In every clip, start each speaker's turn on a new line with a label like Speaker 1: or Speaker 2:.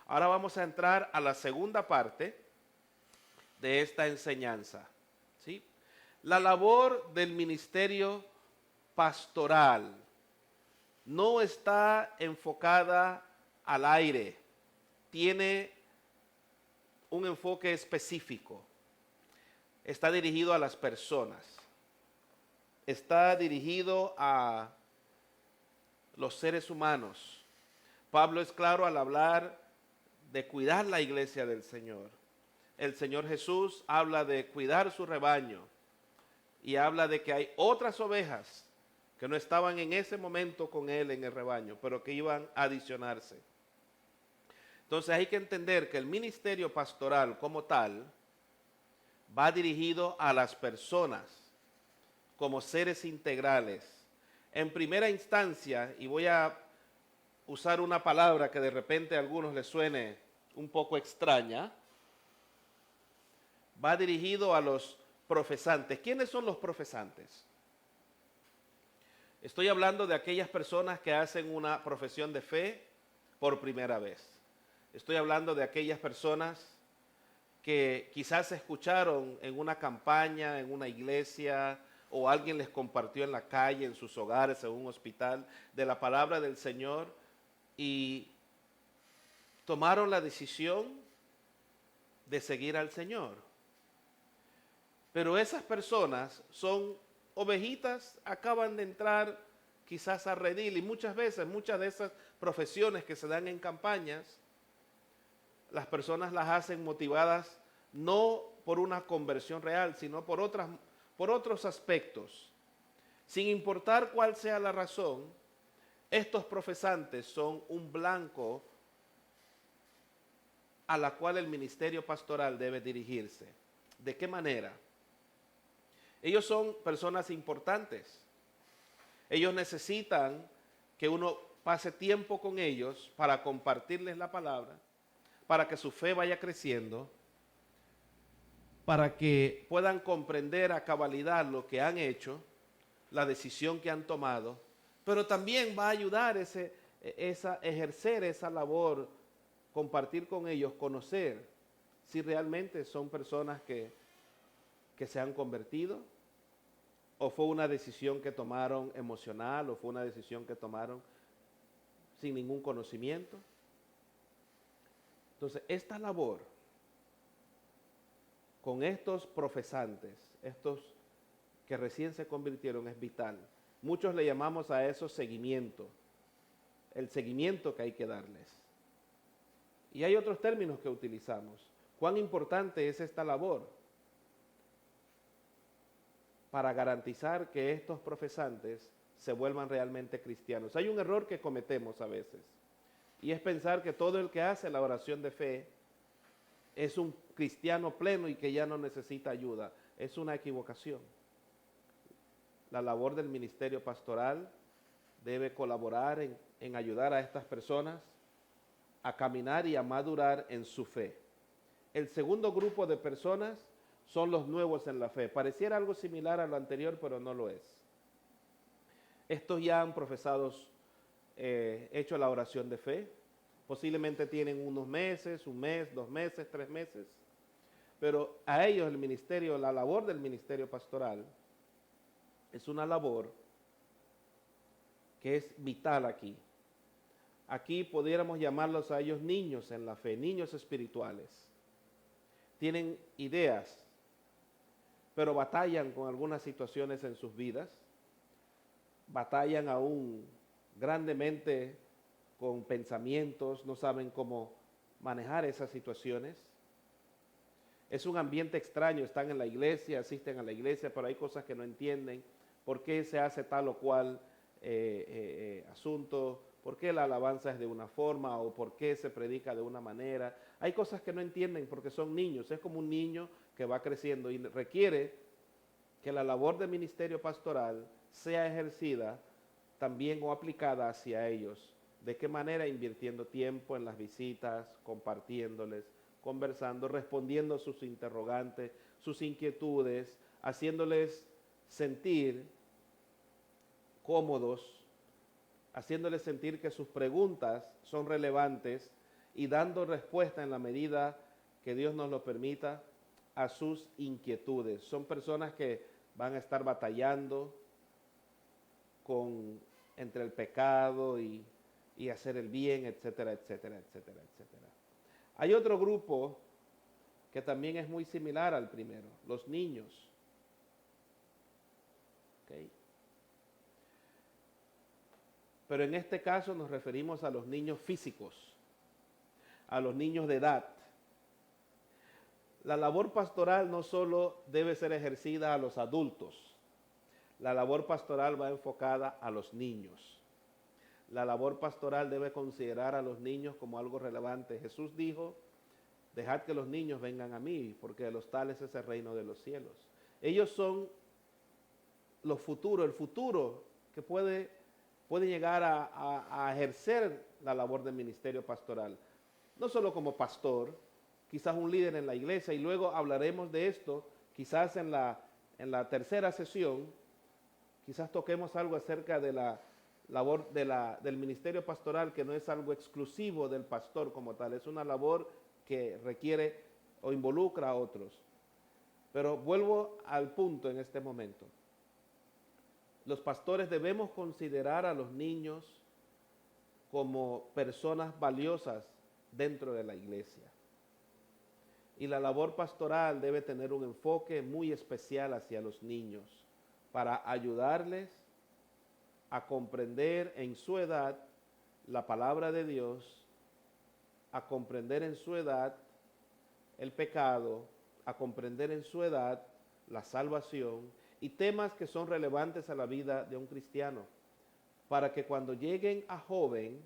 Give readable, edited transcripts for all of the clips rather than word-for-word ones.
Speaker 1: Ahora vamos a entrar a la segunda parte de esta enseñanza, ¿sí? La labor del ministerio pastoral no está enfocada al aire, tiene un enfoque específico, está dirigido a las personas, está dirigido a los seres humanos. Pablo es claro al hablar de cuidar la iglesia del Señor. El Señor Jesús habla de cuidar su rebaño y habla de que hay otras ovejas que no estaban en ese momento con él en el rebaño, pero que iban a adicionarse. Entonces hay que entender que el ministerio pastoral como tal va dirigido a las personas como seres integrales. En primera instancia, y voy a usar una palabra que de repente a algunos les suene un poco extraña, va dirigido a los profesantes. ¿Quiénes son los profesantes? Estoy hablando de aquellas personas que hacen una profesión de fe por primera vez. Estoy hablando de aquellas personas que quizás escucharon en una campaña, en una iglesia, o alguien les compartió en la calle, en sus hogares, en un hospital, de la palabra del Señor y tomaron la decisión de seguir al Señor. Pero esas personas son ovejitas, acaban de entrar quizás a redil y muchas veces, muchas de esas profesiones que se dan en campañas, las personas las hacen motivadas no por una conversión real, sino por otros aspectos. Sin importar cuál sea la razón, estos profesantes son un blanco a la cual el ministerio pastoral debe dirigirse. ¿De qué manera? Ellos son personas importantes. Ellos necesitan que uno pase tiempo con ellos para compartirles la palabra, para que su fe vaya creciendo, para que puedan comprender a cabalidad lo que han hecho, la decisión que han tomado, pero también va a ayudar ejercer esa labor, compartir con ellos, conocer si realmente son personas que se han convertido, o fue una decisión que tomaron emocional, o fue una decisión que tomaron sin ningún conocimiento. Entonces, esta labor con estos profesantes, estos que recién se convirtieron, es vital. Muchos le llamamos a eso seguimiento, el seguimiento que hay que darles. Y hay otros términos que utilizamos. ¿Cuán importante es esta labor para garantizar que estos profesantes se vuelvan realmente cristianos? Hay un error que cometemos a veces, y es pensar que todo el que hace la oración de fe es un cristiano pleno y que ya no necesita ayuda. Es una equivocación. La labor del ministerio pastoral debe colaborar en ayudar a estas personas a caminar y a madurar en su fe. El segundo grupo de personas son los nuevos en la fe. Pareciera algo similar a lo anterior, pero no lo es. Estos ya han profesado, hecho la oración de fe. Posiblemente tienen unos meses, un mes, 2 meses, 3 meses. Pero a ellos el ministerio, la labor del ministerio pastoral es una labor que es vital aquí. Aquí pudiéramos llamarlos a ellos niños en la fe, niños espirituales. Tienen ideas, pero batallan con algunas situaciones en sus vidas. Batallan aún grandemente con pensamientos, no saben cómo manejar esas situaciones. Es un ambiente extraño, están en la iglesia, asisten a la iglesia, pero hay cosas que no entienden. ¿Por qué se hace tal o cual asunto? ¿Por qué la alabanza es de una forma o por qué se predica de una manera? Hay cosas que no entienden porque son niños. Es como un niño que va creciendo y requiere que la labor de ministerio pastoral sea ejercida también o aplicada hacia ellos. ¿De qué manera? Invirtiendo tiempo en las visitas, compartiéndoles, conversando, respondiendo sus interrogantes, sus inquietudes, haciéndoles sentir cómodos, haciéndoles sentir que sus preguntas son relevantes y dando respuesta en la medida que Dios nos lo permita a sus inquietudes. Son personas que van a estar batallando entre el pecado y hacer el bien, etcétera, etcétera, etcétera, etcétera. Hay otro grupo que también es muy similar al primero, los niños. ¿Okay? Pero en este caso nos referimos a los niños físicos, a los niños de edad. La labor pastoral no solo debe ser ejercida a los adultos, la labor pastoral va enfocada a los niños. La labor pastoral debe considerar a los niños como algo relevante. Jesús dijo, dejad que los niños vengan a mí, porque de los tales es el reino de los cielos. Ellos son los futuros, el futuro que puede llegar a ejercer la labor del ministerio pastoral. No solo como pastor, quizás un líder en la iglesia, y luego hablaremos de esto, quizás en la tercera sesión, quizás toquemos algo acerca de la labor del ministerio pastoral, que no es algo exclusivo del pastor como tal, es una labor que requiere o involucra a otros. Pero vuelvo al punto en este momento. Los pastores debemos considerar a los niños como personas valiosas dentro de la iglesia. Y la labor pastoral debe tener un enfoque muy especial hacia los niños para ayudarles a comprender en su edad la palabra de Dios, a comprender en su edad el pecado, a comprender en su edad la salvación y temas que son relevantes a la vida de un cristiano, para que cuando lleguen a joven,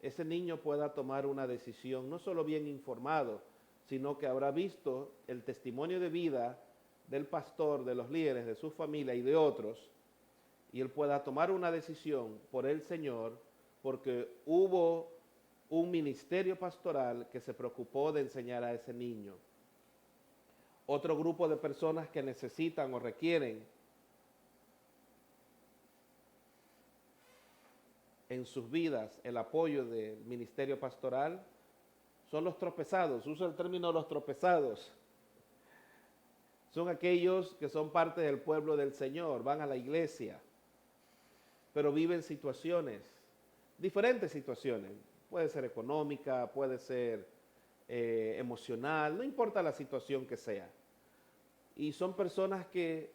Speaker 1: ese niño pueda tomar una decisión no solo bien informado, sino que habrá visto el testimonio de vida del pastor, de los líderes, de su familia y de otros, y él pueda tomar una decisión por el Señor, porque hubo un ministerio pastoral que se preocupó de enseñar a ese niño. Otro grupo de personas que necesitan o requieren en sus vidas el apoyo del ministerio pastoral son los tropezados. Uso el término los tropezados. Son aquellos que son parte del pueblo del Señor, van a la iglesia, pero viven situaciones, diferentes situaciones. Puede ser económica, puede ser emocional, no importa la situación que sea. Y son personas que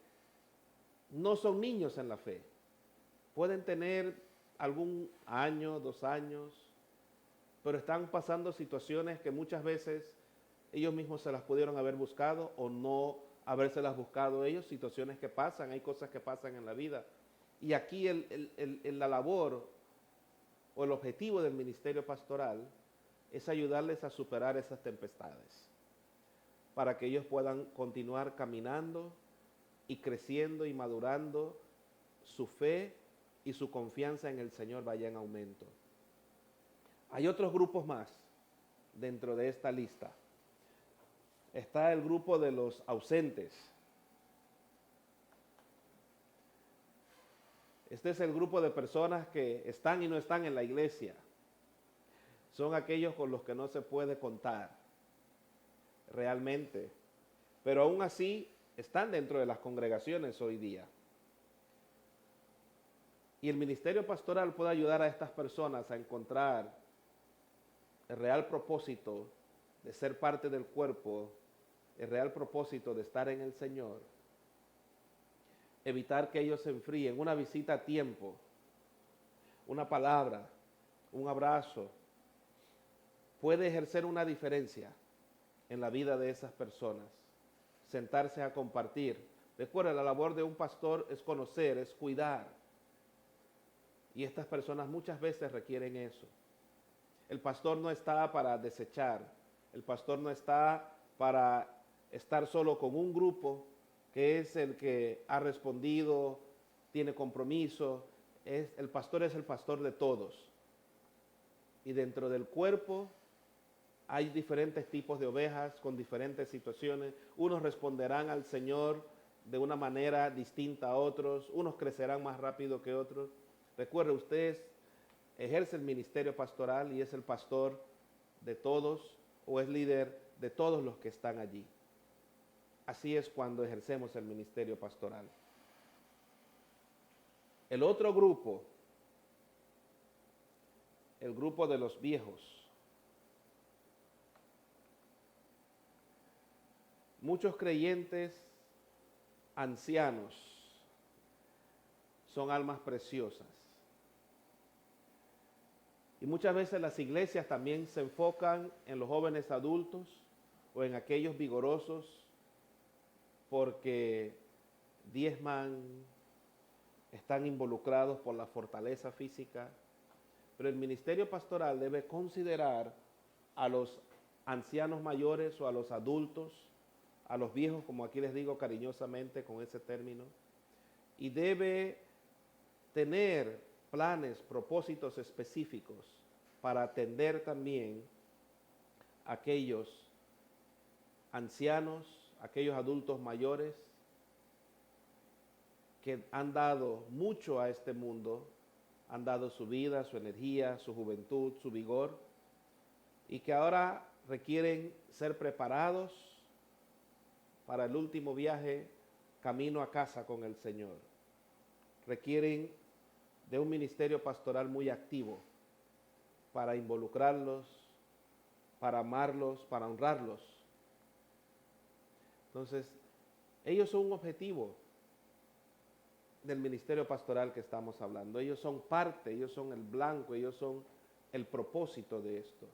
Speaker 1: no son niños en la fe. Pueden tener algún año, 2 años, pero están pasando situaciones que muchas veces ellos mismos se las pudieron haber buscado o no habérselas buscado ellos, situaciones que pasan, hay cosas que pasan en la vida. Y aquí la labor o el objetivo del ministerio pastoral es ayudarles a superar esas tempestades, para que ellos puedan continuar caminando y creciendo y madurando, su fe y su confianza en el Señor vaya en aumento. Hay otros grupos más dentro de esta lista. Está el grupo de los ausentes. Este es el grupo de personas que están y no están en la iglesia. Son aquellos con los que no se puede contar realmente, pero aún así están dentro de las congregaciones hoy día. Y el ministerio pastoral puede ayudar a estas personas a encontrar el real propósito de ser parte del cuerpo, el real propósito de estar en el Señor. Evitar que ellos se enfríen, una visita a tiempo, una palabra, un abrazo, puede ejercer una diferencia en la vida de esas personas. Sentarse a compartir. Recuerda, la labor de un pastor es conocer, es cuidar. Y estas personas muchas veces requieren eso. El pastor no está para desechar. El pastor no está para estar solo con un grupo que es el que ha respondido, tiene compromiso. El pastor es el pastor de todos. Y dentro del cuerpo hay diferentes tipos de ovejas con diferentes situaciones. Unos responderán al Señor de una manera distinta a otros. Unos crecerán más rápido que otros. Recuerde, usted ejerce el ministerio pastoral y es el pastor de todos o es líder de todos los que están allí. Así es cuando ejercemos el ministerio pastoral. El otro grupo, el grupo de los viejos. Muchos creyentes ancianos son almas preciosas. Y muchas veces las iglesias también se enfocan en los jóvenes adultos o en aquellos vigorosos porque diezman, están involucrados por la fortaleza física. Pero el ministerio pastoral debe considerar a los ancianos mayores o a los adultos, a los viejos, como aquí les digo cariñosamente con ese término, y debe tener planes, propósitos específicos para atender también a aquellos ancianos, aquellos adultos mayores que han dado mucho a este mundo, han dado su vida, su energía, su juventud, su vigor, y que ahora requieren ser preparados para el último viaje camino a casa con el Señor. Requieren de un ministerio pastoral muy activo para involucrarlos, para amarlos, para honrarlos. Entonces, ellos son un objetivo del ministerio pastoral que estamos hablando. Ellos son parte, ellos son el blanco, ellos son el propósito de esto.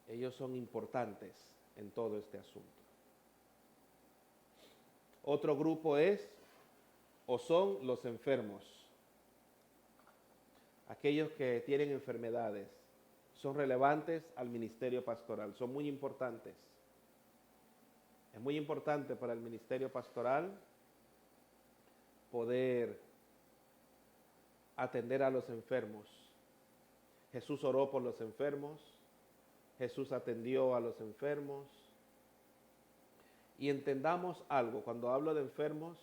Speaker 1: Ellos son importantes en todo este asunto. Otro grupo es o son los enfermos. Aquellos que tienen enfermedades son relevantes al ministerio pastoral, son muy importantes. Es muy importante para el ministerio pastoral poder atender a los enfermos. Jesús oró por los enfermos, Jesús atendió a los enfermos. Y entendamos algo, cuando hablo de enfermos,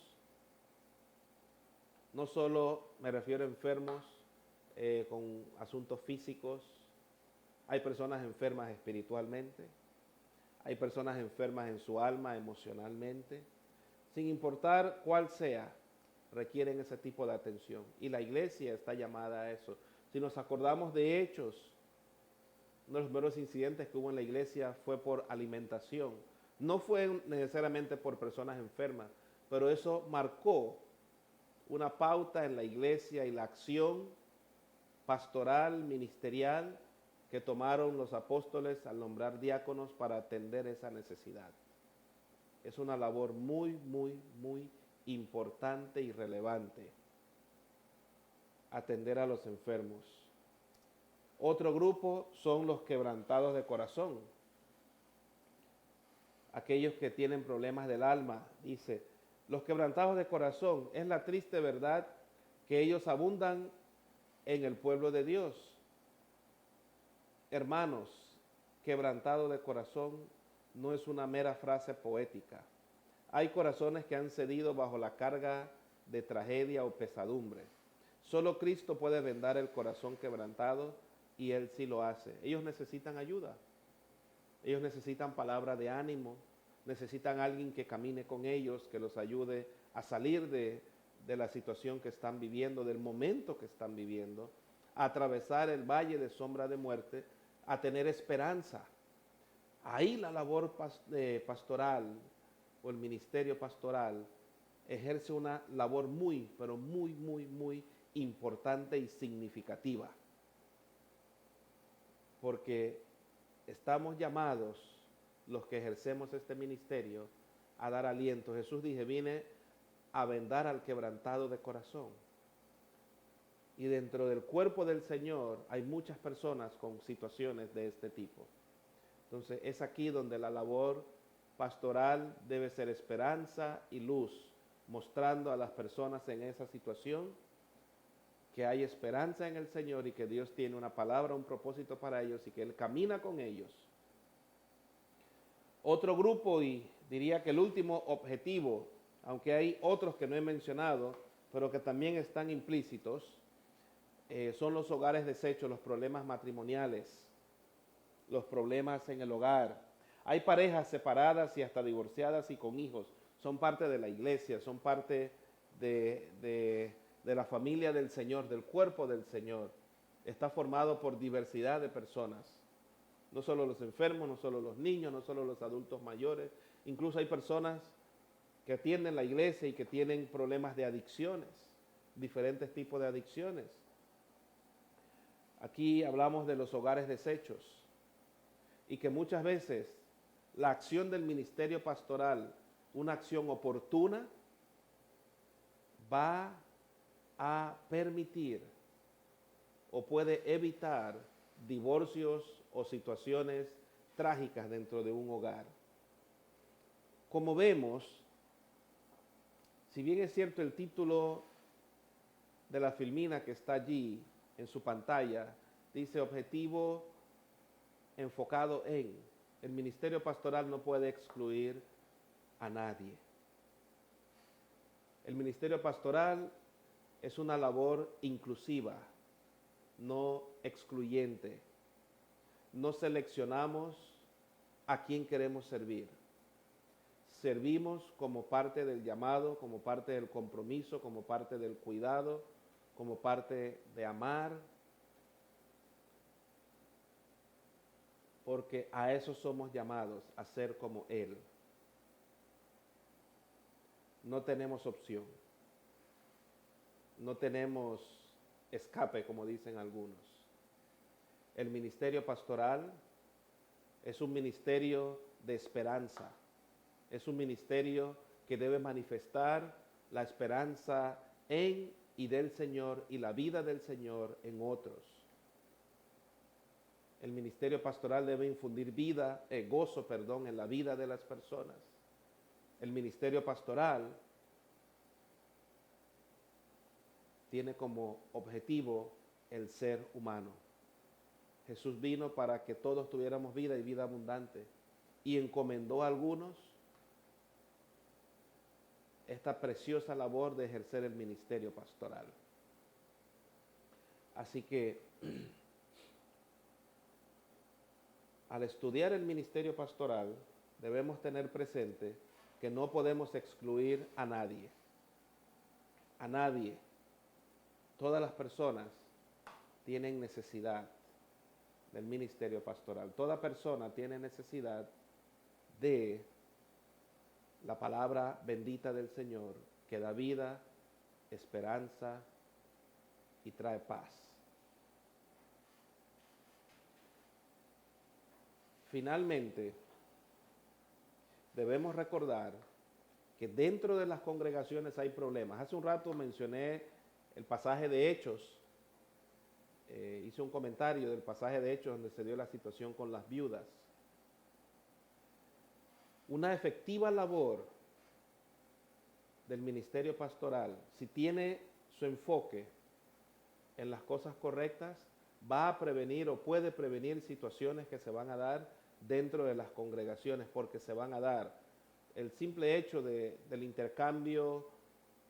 Speaker 1: no solo me refiero a enfermos con asuntos físicos, hay personas enfermas espiritualmente, hay personas enfermas en su alma, emocionalmente, sin importar cuál sea, requieren ese tipo de atención. Y la iglesia está llamada a eso. Si nos acordamos de Hechos, uno de los primeros incidentes que hubo en la iglesia fue por alimentación. No fue necesariamente por personas enfermas, pero eso marcó una pauta en la iglesia y la acción pastoral, ministerial, que tomaron los apóstoles al nombrar diáconos para atender esa necesidad. Es una labor muy, muy, muy importante y relevante, atender a los enfermos. Otro grupo son los quebrantados de corazón, aquellos que tienen problemas del alma. Dice, los quebrantados de corazón, es la triste verdad que ellos abundan en el pueblo de Dios. Hermanos, quebrantado de corazón no es una mera frase poética. Hay corazones que han cedido bajo la carga de tragedia o pesadumbre. Solo Cristo puede vendar el corazón quebrantado y Él sí lo hace. Ellos necesitan ayuda. Ellos necesitan palabra de ánimo. Necesitan alguien que camine con ellos, que los ayude a salir de la situación que están viviendo, del momento que están viviendo, a atravesar el valle de sombra de muerte, a tener esperanza. Ahí la labor pastoral o el ministerio pastoral ejerce una labor muy, pero muy, muy, muy importante y significativa. Porque estamos llamados, los que ejercemos este ministerio, a dar aliento. Jesús dijo, vine a vendar al quebrantado de corazón. Y dentro del cuerpo del Señor hay muchas personas con situaciones de este tipo. Entonces es aquí donde la labor pastoral debe ser esperanza y luz, mostrando a las personas en esa situación que hay esperanza en el Señor y que Dios tiene una palabra, un propósito para ellos y que Él camina con ellos. Otro grupo, y diría que el último objetivo, aunque hay otros que no he mencionado, pero que también están implícitos, son los hogares deshechos, los problemas matrimoniales. los problemas en el hogar. Hay parejas separadas y hasta divorciadas y con hijos. Son parte de la iglesia, son parte de la familia del Señor, del cuerpo del Señor. Está formado por diversidad de personas. No solo los enfermos, no solo los niños, no solo los adultos mayores. Incluso hay personas que atienden la iglesia y que tienen problemas de adicciones, diferentes tipos de adicciones. Aquí hablamos de los hogares deshechos y que muchas veces la acción del ministerio pastoral, una acción oportuna, va a permitir o puede evitar divorcios o situaciones trágicas dentro de un hogar. Como vemos, si bien es cierto el título de la filmina que está allí en su pantalla, dice objetivo enfocado en, el ministerio pastoral no puede excluir a nadie. El ministerio pastoral es una labor inclusiva, no excluyente. No seleccionamos a quién queremos servir. Servimos como parte del llamado, como parte del compromiso, como parte del cuidado, como parte de amar, porque a eso somos llamados, a ser como Él. No tenemos opción, no tenemos escape, como dicen algunos. El ministerio pastoral es un ministerio de esperanza, es un ministerio que debe manifestar la esperanza en y del Señor y la vida del Señor en otros. El ministerio pastoral debe infundir gozo en la vida de las personas. El ministerio pastoral tiene como objetivo el ser humano. Jesús vino para que todos tuviéramos vida y vida abundante y encomendó a algunos esta preciosa labor de ejercer el ministerio pastoral. Así que al estudiar el ministerio pastoral debemos tener presente que no podemos excluir a nadie. A nadie. Todas las personas tienen necesidad del ministerio pastoral. Toda persona tiene necesidad de la palabra bendita del Señor que da vida, esperanza y trae paz. Finalmente, debemos recordar que dentro de las congregaciones hay problemas. Hace un rato mencioné el pasaje de Hechos, hice un comentario del pasaje de Hechos donde se dio la situación con las viudas. Una efectiva labor del ministerio pastoral, si tiene su enfoque en las cosas correctas, va a prevenir o puede prevenir situaciones que se van a dar dentro de las congregaciones, porque se van a dar. El simple hecho del intercambio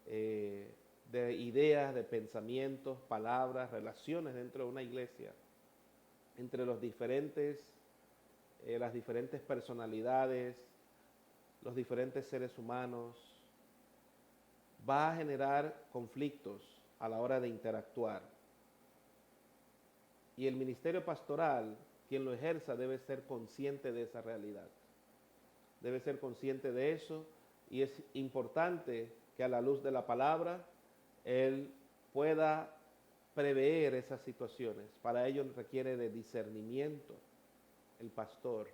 Speaker 1: de ideas, de pensamientos, palabras, relaciones dentro de una iglesia, entre las diferentes personalidades, los diferentes seres humanos, va a generar conflictos a la hora de interactuar. Y el ministerio pastoral, quien lo ejerza, debe ser consciente de esa realidad. Debe ser consciente de eso, y es importante que a la luz de la palabra él pueda prever esas situaciones. Para ello requiere de discernimiento el pastor,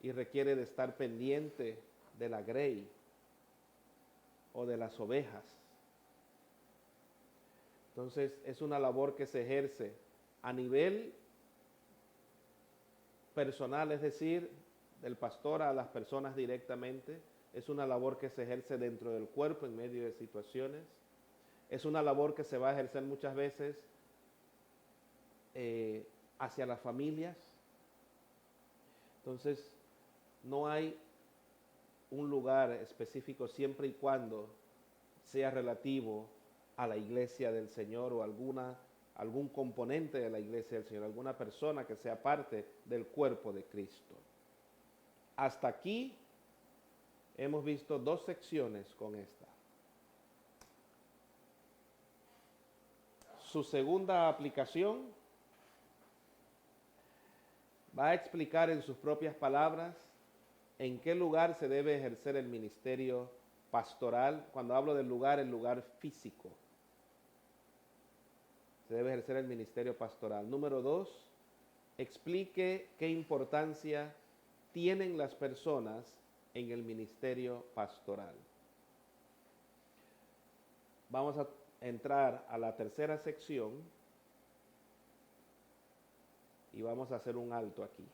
Speaker 1: y requiere de estar pendiente de la grey o de las ovejas. Entonces es una labor que se ejerce a nivel personal, es decir, del pastor a las personas directamente. Es una labor que se ejerce dentro del cuerpo en medio de situaciones. Es una labor que se va a ejercer muchas veces hacia las familias. Entonces, no hay un lugar específico siempre y cuando sea relativo a la iglesia del Señor o alguna algún componente de la iglesia del Señor, alguna persona que sea parte del cuerpo de Cristo. Hasta aquí hemos visto 2 secciones con esta. Su segunda aplicación va a explicar en sus propias palabras en qué lugar se debe ejercer el ministerio pastoral. Cuando hablo del lugar, el lugar físico. Se debe ejercer el ministerio pastoral. Número 2, explique qué importancia tienen las personas en el ministerio pastoral. Vamos a entrar a la tercera sección y vamos a hacer un alto aquí.